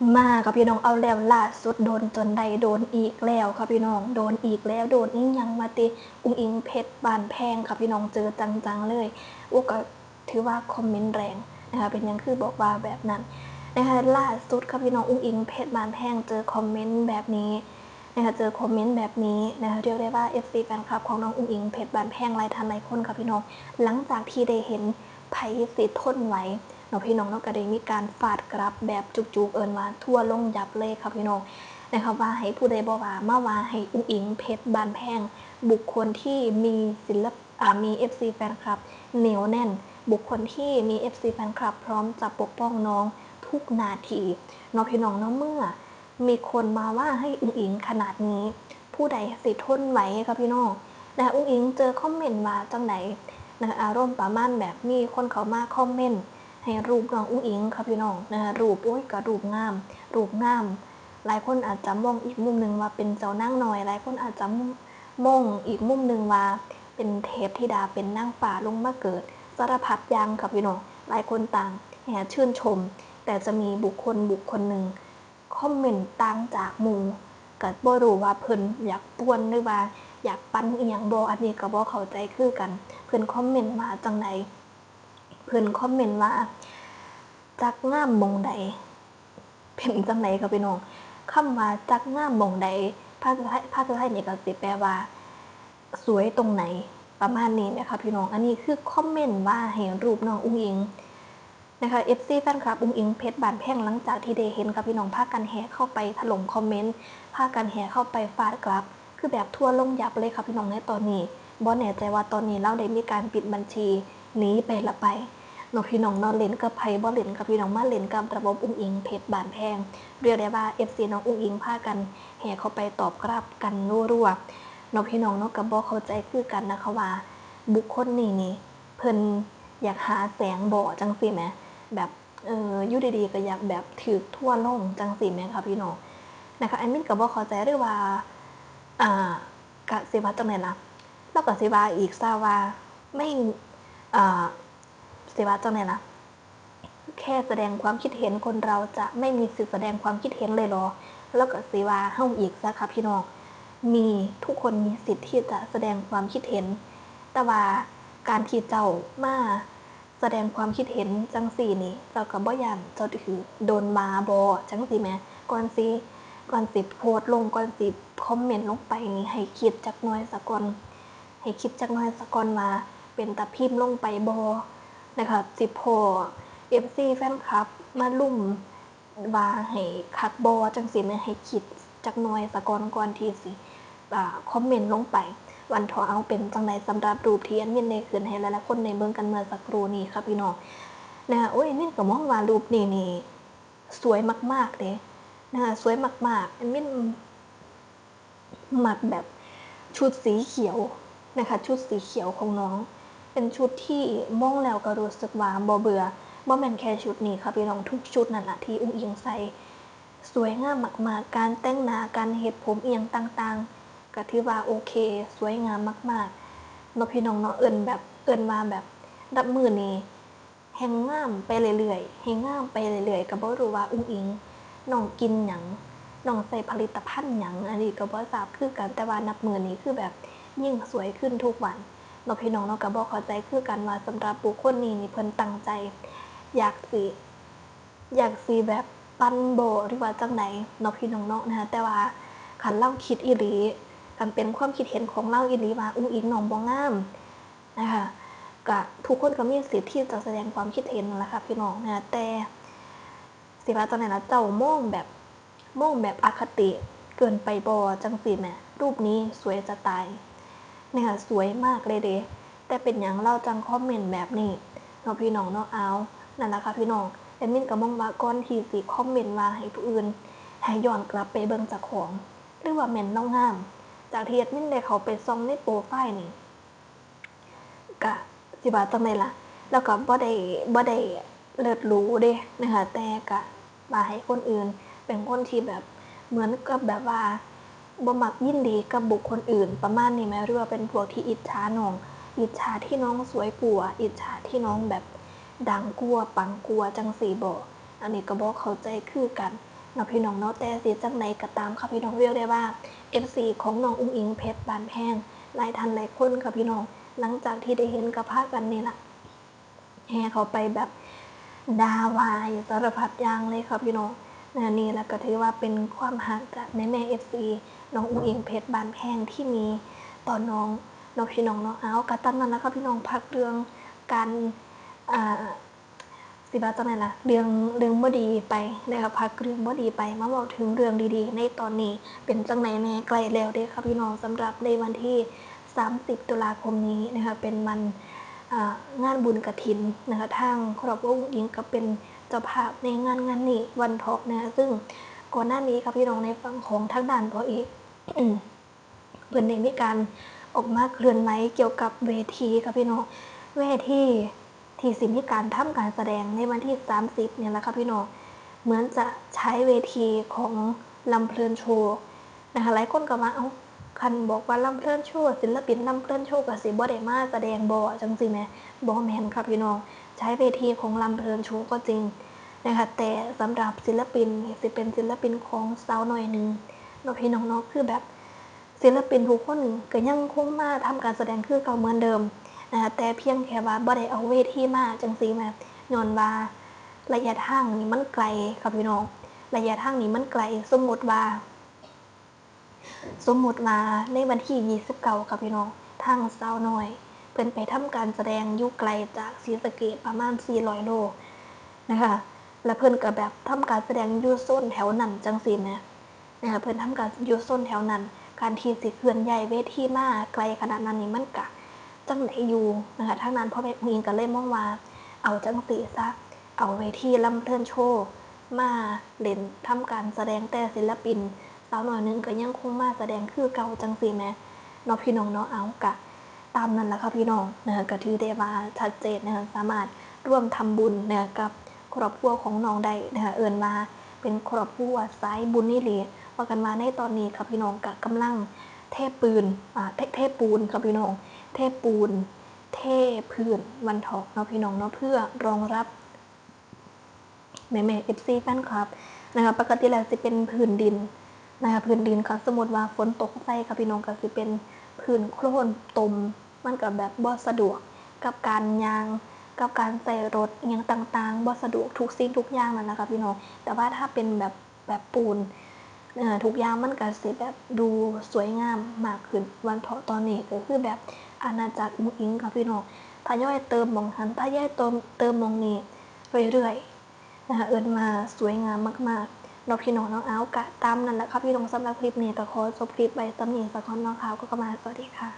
มาครับพี่น้องเอาแล้วล่าสุดโดนจนใดโดนอีกแล้วครับพี่น้องโดนอีกแล้วโดนอีกยังมาติอุ้งอิงเพชรบานแพงครับพี่น้องเจอจังๆเลยอุก็ถือว่าคอมเมนต์แรงนะคะเป็นยังคือบอกว่าแบบนั้นนะคะล่าสุดครับพี่น้องอุ้งอิงเพชรบานแพงเจอคอมเมนต์แบบนี้นะคะเจอคอมเมนต์แบบนี้นะคะเรียกได้ว่า FC แฟนคลับของน้องอุ้งอิงเพชรบานแพงหลายท่านหลายคนครับพี่น้องหลังจากที่ได้เห็นไผสิทนไหวเนาะพี่น้องเนาะก็ได้มีการฟาดกลับแบบจุกๆเอิญว่าทั่วลงยับเลยครับพี่น้องนะครับว่าให้ผู้ใดบอกว่ามาว่าให้อุ้งอิงเพชรบานแพงบุคคลที่มีศิลปมี FC แฟนคลับเหนียวแน่นบุคคลที่มี FC แฟนคลับพร้อมจะปกป้องน้องทุกนาทีเนาะพี่น้องเนาะเมื่อมีคนมาว่าให้อุ้งอิงขนาดนี้ผู้ใดสิทนไหวครับพี่น้องแต่อุ้งอิงเจอคอมเมนต์มาจังไหนนะคะอารมณ์ประมาณแบบมีคนเขามาคอมเมนต์ให้รูปน้องอุ้งอิงครับพี่น้องนะคะรูปโอ้ยก็รูปงามหลายคนอาจจะมองอีกมุมหนึ่งว่าเป็นเจ้านั่งหน่อยหลายคนอาจจะมองอีกมุมหนึ่งว่าเป็นเทพธิดาเป็นนางฟ้าลงมาเกิดสารพัดอย่างครับพี่น้องหลายคนต่างแห่ชื่นชมแต่จะมีบุคคลหนึ่งคอมเมนต์ต่างจากหมู่ก็บ่รู้ว่าเพิ่นอยากป่วนหรือว่าอยากปั้นอีหยังบ่อันนี้ก็บ่เข้าใจคือกันเพิ่นคอมเมนต์มาจังไดเพิ่นคอมเมนต์ว่าจักงามมงใดเป็นจังไดครับพี่น้องคำว่าจักงามมงใดภาษาไทยนี่ก็สิแปลว่าสวยตรงไหนประมาณนี้นะคะพี่น้องอันนี้คือคอมเมนต์ว่าให้รูปน้องอุ้งอิงนะคะ FC แฟนคลับอุ้งอิงเพชรบานแพงหลังจากที่ได้เห็นครับพี่น้องพากันแห่เข้าไปถล่มคอมเมนต์พากันแห่เข้าไปฟาดกลับคือแบบทั่วลงยับเลยครับพี่น้องในตอนนี้บ่แน่ใจว่าตอนนี้เราได้มีการปิดบัญชีหนีไปละไปน้องพี่น้องนอนเล่นกับไผบ่เล่นกับพี่น้องมาเล่นกับระบบอุ้งอิงเพชรบานแพงเรียกได้ว่า FC น้องอุ้งอิงพากันแห่เข้าไปตอบกลับกันรัวๆน้องพี่น้องเนาะก็บ่เข้าใจคือกันนะคะว่าบุคคลนี้เพิ่นอยากหาแสงบ่จังซี่แหมแบบอยู่ดีๆก็อยากแบบถูกทั่วลงจังซี่แหมค่ะพี่น้องนะคะแอดมินก็บ่เข้าใจด้วยว่าก็สิว่าจังได๋ล่ะแล้วก็สิว่าอีกซะว่าไม่สิว่าจังได๋ล่ะแค่แสดงความคิดเห็นคนเราจะไม่มีสิทธิ์แสดงความคิดเห็นเลยเหรอแล้วก็สิว่าเฮาอีกซะค่ะพี่น้องมีทุกคนมีสิทธิ์ที่จะแสดงความคิดเห็นแต่ว่าการที่เจ้ามาแสดงความคิดเห็นจังซี่นี่เจ้าก็บ่ย้านเจ้าถือโดนมาบ่จังซี่แหมก่อนสิโพสต์ลงก่อนสิคอมเมนต์ลงไปนี่ให้คิดจักหน่อยซะก่อนให้คิดจักหน่อยซะก่อนว่าเป็นตาพิมพ์ลงไปบ่นะคะสิพ้อ FC แฟนคลับมารุมว่าให้คักบ่จังซี่แหมให้คิดจักหน่อยซะก่อนที่สิคอมเมนต์ลงไปวันเถาะเอาเป็นจังไดสำหรับรูปที่แอดมินได้ขึ้นให้หลายๆคนได้เบิ่งกันเมื่อสักครู่นี้ค่ะพี่น้องนะคะโอ้ยแอดมินก็มองว่ารูปนี้นี่สวยมากๆเด้นะคะสวยมากๆแอดมินมักแบบชุดสีเขียวนะคะชุดสีเขียวของน้องเป็นชุดที่มองแล้วก็รู้สึกว่าบ่เบื่อบ่แม่นแค่ชุดนี้ค่ะพี่น้องทุกชุดนั่นล่ะที่อุ้งอิงใส่สวยงามมากๆการแต่งหน้าการเฮ็ดผมอีหยังต่างๆก็ถือว่าโอเคสวยงามมากๆเนาะพี่น้องเนาะเอิ้นว่าแบบนับมื้อนี้แฮ่งงามไปเรื่อยๆแฮ่งงามไปเรื่อยๆก็บ่รู้ว่าอุ้งอิงน้องกินหยังน้องใส่ผลิตภัณฑ์หยังอันนี้ก็บ่ทราบคือกันแต่ว่านับมื้อนี้คือแบบยิ่งสวยขึ้นทุกวันเนาะพี่น้องเนาะก็บ่เข้าใจคือกันว่าสำหรับบุคคลนี้นี่เพิ่นตั้งใจอยากสิแบบปั้นโบหรือว่าจังไดเนาะพี่น้องเนาะนะคะแต่ว่าคันเราคิดอีหลีคันเป็นความคิดเห็นของเราอีหลีว่าอุ้งอิงน้องบ่งามนะคะก็ทุกคนก็มีสิทธิ์ที่จะแสดงความคิดเห็นนั่นแหละค่ะพี่น้องนะคะแต่สิว่าจังได๋ล่ะเจ้ามองแบบอคติเกินไปบ่จังซี่แหมรูปนี้สวยจะตายนะคะสวยมากเลยเดะแต่เป็นหยังเราจังคอมเมนต์แบบนี้เนาะพี่น้องเนาะเอานั่นล่ะค่ะพี่น้องแอดมินก็มองว่าก่อนที่สิคอมเมนต์ว่าให้ผู้อื่นให้ย้อนกลับไปเบิ่งเจ้าของหรือว่าแม่นเรางามจากที่แอดมินได้เข้าไปส่องในโปรไฟล์นี่ก็สิว่าจังได๋ล่ะแล้วก็บ่ได้เลิศหรูเดะนะคะแต่ก็ว่าให้คนอื่นเป็นคนที่แบบเหมือนกับแบบว่าบ่มักยินดีกับบุคคลอื่นประมาณนี้แหมหรือว่าเป็นพวกที่อิจฉาน้องอิจฉาที่น้องสวยกว่าอิจฉาที่น้องแบบดังกว่าปังกว่าจังซี่บ่อันนี้ก็บ่เข้าใจคือกัน เนาะพี่น้องเนาะแต่สิจังไหนก็ตามค่ะพี่น้องเรียกได้ว่า FC ของน้องอุ้งอิงเพชรบานแพงหลายท่านหลายคนค่ะพี่น้องหลังจากที่ได้เห็นกับภาพกันนี่แหละแห่เขาไปแบบดาวายสารพัดอย่างเลยค่ะพี่น้องนี่แหละก็ถือว่าเป็นความหักจากแม่ FC น้องอุ้งอิงเพชรบานแพงที่มีต่อน้องพี่น้องเนาะเอากระตันนั้นนะคะพี่น้องพักเรื่องการสิบาจังไหนล่ะเรื่องบ่ดีไปนะคะพักเรื่องบ่ดีไปมาบอกถึงเรื่องดีๆในตอนนี้เป็นจังไหนแน่ใกล้แล้วเด้ค่ะพี่น้องสำหรับในวันที่30ตุลาคมนี้นะคะเป็นวันงานบุญกฐินนะคะทางครอบครัวอุ้งอิงก็เป็นเจ้าภาพในงานนี้วันทองนะคะซึ่งก่อนหน้านี้ค่ะพี่น้องในฝั่งของทางด้านพ่อเอกเพิ่นได้มีการออกมาเคลื่อนไหวเกี่ยวกับเวทีค่ะพี่น้องเวทีที่สิมีการทำการแสดงในวันที่30เนี่ยแหละค่ะพี่น้องเหมือนจะใช้เวทีของลำเพลินโชว์นะคะหลายคนก็ว่าเอ้าคันบอกว่าลำเพลินโชว์ศิลปินลำเพลินโชว์ก็สิบ่ได้มาแสดงบ่จังซี่แหมบ่แม่นค่ะพี่น้องใช้เวทีของลำเพลินโชว์ก็จริงนะคะแต่สำหรับศิลปินสิเป็นศิลปินของสาวน้อยนึงเนาะพี่น้องๆคือแบบศิลปินทุกคนก็ยังคงมาทำการแสดงคือเก่าเหมือนเดิมนะคะแต่เพียงแค่ว่าบ่ได้เอาเวทีมาจังซี่แหมย้อนว่าระยะทางนี่มันไกลค่ะพี่น้องระยะทางนี้มันไกลสมมุติว่าในวันที่29ค่ะพี่น้องทางสาวน้อยเพิ่นไปทำการแสดงอยู่ไกลจากศรีสะเกษประมาณ400โลนะคะแล้วเพิ่นก็แบบทำการแสดงอยู่โซนแถวนั้นจังซี่แหมนะคะเพิ่นทำการอยู่โซนแถวนั้นการที่สิเคลื่อนย้ายเวทีมาไกลขนาดนั้นนี่มันก็จังไหนอยู่นะคะทางนั้นพ่อแม่อุ้งอิงก็เลยมองว่าเอาจังซี่ซะเอาเวทีลำเพลินโชว์มาเล่นทำการแสดงแต่ศิลปินสาวน้อยนึงก็ยังคงมาแสดงคือเก่าจังซี่แหมเนาะพี่น้องเนาะเอากะตามนั้นแหละค่ะพี่น้องนะคะก็ถือได้ว่าชัดเจนนะคะสามารถร่วมทำบุญนะคะกับครอบครัวของน้องได้นะคะเอิ้นว่าเป็นครอบครัวสายบุญนี่หลีว่ากันว่าในตอนนี้ค่ะพี่น้องก็กำลังเทปูนค่ะพี่น้องเทปูนเทพื้นวันทองเนาะพี่น้องเนาะเพื่อรองรับแม่ๆ FC แฟนคลับนะคะปกติแล้วสิเป็นพื้นดินนะคะพื้นดินค่ะสมมุติว่าฝนตกใส่ค่ะพี่น้องก็สิเป็นพื้นโคลนตมมันก็แบบบ่สะดวกกับการย่างกับการใส่รถอหยังต่างๆบ่สะดวกทุกสิ่งทุกอย่างนั่นนะคะพี่น้องแต่ว่าถ้าเป็นแบบปูนทุกอย่างมันก็สิแบบดูสวยงามมากขึ้นวันเถาะตอนนี้ก็คือแบบอาณาจักรอุ้งอิงค่ะพี่น้องทยอยเติมหม้องหันทยอยเติมหม้องนี้เรื่อยๆนะคะเอิ้นว่าสวยงามมากๆเนาะพี่น้องเนาะเอากะตามนั้นแหละค่ะพี่น้องสำหรับคลิปนี้ก็ขอจบคลิปไว้ส่ำนี้ซะก่อนเนาะค่ะก็ประมาณสวัสดีค่ะ